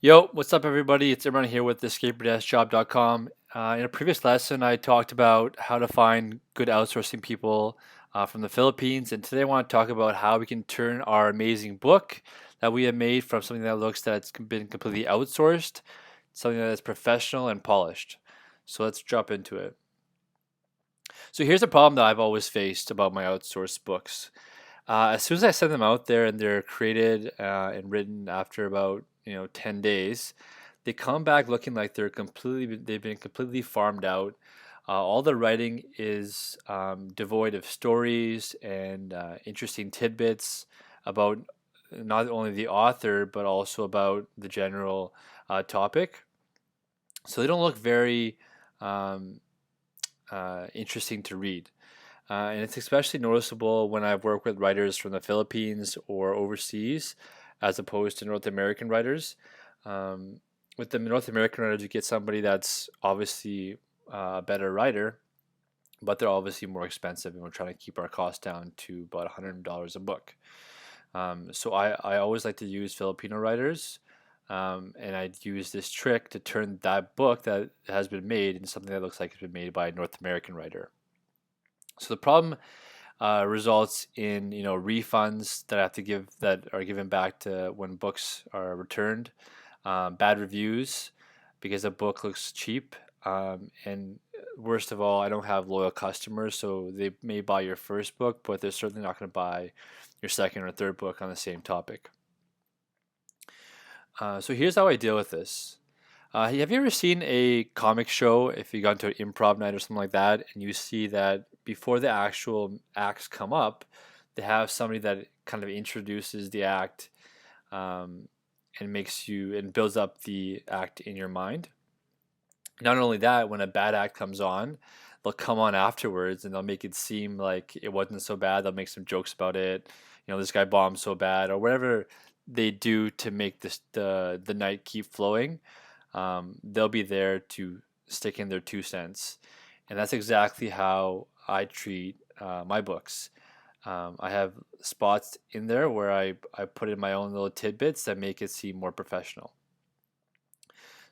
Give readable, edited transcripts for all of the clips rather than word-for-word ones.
Yo, what's up, everybody? It's Imran here with escape-job.com. In a previous lesson, I talked about how to find good outsourcing people from the Philippines, and today I want to talk about how we can turn our amazing book that we have made from something that looks that it's been completely outsourced, something that is professional and polished. So let's jump into it. So here's a problem that I've always faced about my outsourced books. As soon as I send them out there and they're created and written after about 10 days, they come back looking like they've been completely farmed out. All the writing is devoid of stories and interesting tidbits about not only the author but also about the general topic. So they don't look very um, interesting to read. And it's especially noticeable when I've worked with writers from the Philippines or overseas, as opposed to North American writers. Um, with the North American writers, you get somebody that's obviously a better writer, but they're obviously more expensive, and we're trying to keep our costs down to about $100 a book. So I always like to use Filipino writers, and I'd use this trick to turn that book that has been made into something that looks like it's been made by a North American writer. So the problem results in refunds that I have to give that are given back to when books are returned, bad reviews because a book looks cheap, and worst of all, I don't have loyal customers, so they may buy your first book, but they're certainly not going to buy your second or third book on the same topic. So here's how I deal with this. Have you ever seen a comic show, if you got into an improv night or something like that, and you see that before the actual acts come up, they have somebody that kind of introduces the act, um, and makes you and builds up the act in your mind. Not only that, when a bad act comes on, they'll come on afterwards and they'll make it seem like it wasn't so bad. They'll make some jokes about it. This guy bombed so bad, or whatever they do to make the night keep flowing. They'll be there to stick in their 2 cents. And that's exactly how I treat my books. I have spots in there where I put in my own little tidbits that make it seem more professional.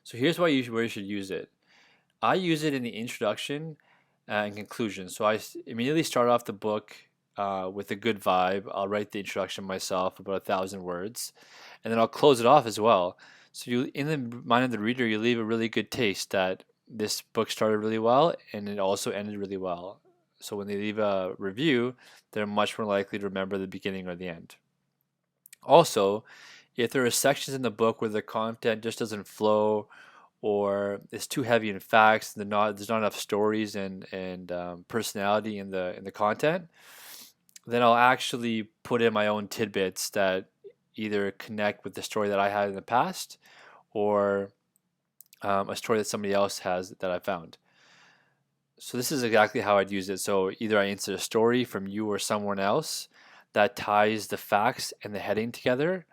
So here's where you should use it. I use it in the introduction and conclusion. So immediately start off the book with a good vibe. I'll write the introduction myself, about 1,000 words, and then I'll close it off as well. So in the mind of the reader, you leave a really good taste that this book started really well and it also ended really well. So when they leave a review, they're much more likely to remember the beginning or the end. Also, if there are sections in the book where the content just doesn't flow or it's too heavy in facts, there's not enough stories and personality in the content, then I'll actually put in my own tidbits that either connect with the story that I had in the past or a story that somebody else has that I found. So this is exactly how I'd use it. So either I insert a story from you or someone else that ties the facts and the heading together,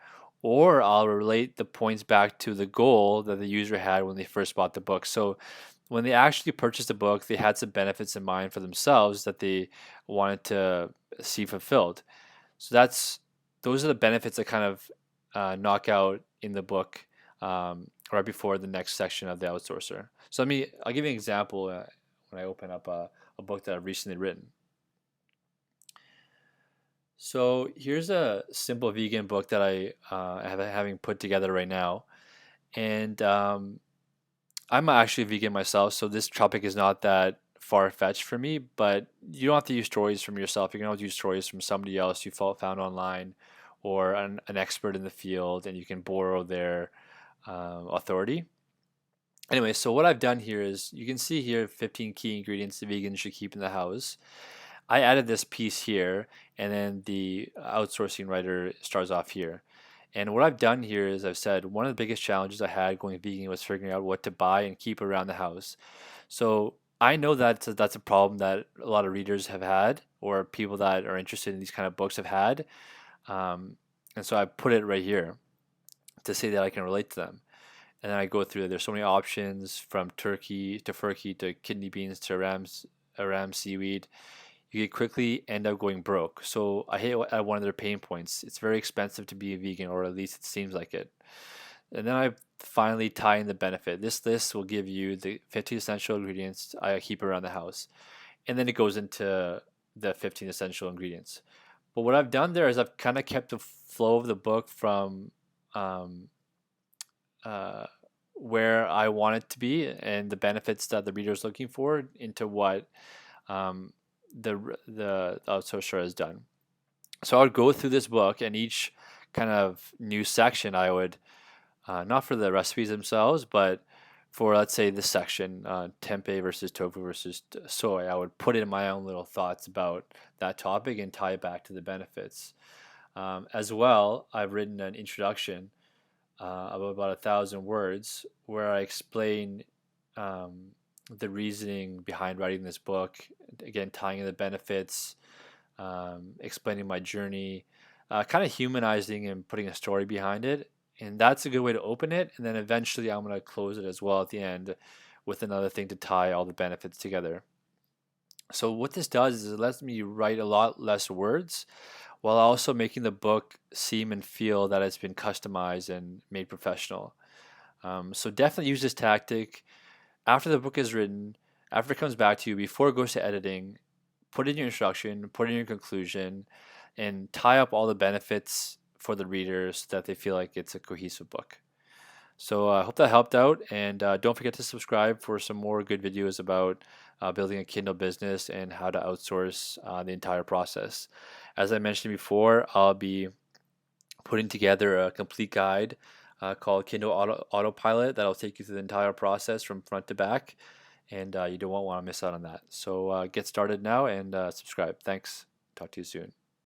or I'll relate the points back to the goal that the user had when they first bought the book. So when they actually purchased the book, they had some benefits in mind for themselves that they wanted to see fulfilled. So those are the benefits that kind of knock out in the book, right before the next section of the outsourcer. So I'll give you an example when I open up a book that I've recently written. So here's a simple vegan book that I have having put together right now, and I'm actually vegan myself, so this topic is not that far-fetched for me. But you don't have to use stories from yourself. You can always use stories from somebody else you found online, or an expert in the field, and you can borrow their authority. Anyway, so what I've done here is you can see here 15 key ingredients the vegans should keep in the house. I added this piece here, and then the outsourcing writer starts off here. And what I've done here is I've said one of the biggest challenges I had going vegan was figuring out what to buy and keep around the house. So I know that that's a problem that a lot of readers have had, or people that are interested in these kind of books have had. Um, and so I put it right here to say that I can relate to them. And then I go through. There's so many options from turkey to furkey to kidney beans to ram seaweed. You could quickly end up going broke. So I hit at one of their pain points. It's very expensive to be a vegan, or at least it seems like it. And then I finally tie in the benefit. This list will give you the 15 essential ingredients I keep around the house. And then it goes into the 15 essential ingredients. But what I've done there is I've kind of kept the flow of the book from um, uh, where I want it to be and the benefits that the reader is looking for into what um, the outsourcer has done. So I would go through this book, and each kind of new section I would not for the recipes themselves, but for let's say this section, tempeh versus tofu versus soy, I would put in my own little thoughts about that topic and tie it back to the benefits. As well, I've written an introduction of about 1,000 words where I explain um, the reasoning behind writing this book. Again, tying in the benefits, explaining my journey, kind of humanizing and putting a story behind it. And that's a good way to open it. And then eventually I'm going to close it as well at the end with another thing to tie all the benefits together. So what this does is it lets me write a lot less words while also making the book seem and feel that it's been customized and made professional. So definitely use this tactic after the book is written, after it comes back to you, before it goes to editing. Put in your introduction, put in your conclusion, and tie up all the benefits for the readers so that they feel like it's a cohesive book. So I hope that helped out, and don't forget to subscribe for some more good videos about building a Kindle business and how to outsource the entire process. As I mentioned before, I'll be putting together a complete guide called Kindle Autopilot that'll take you through the entire process from front to back, and you don't want to miss out on that. So get started now and subscribe. Thanks. Talk to you soon.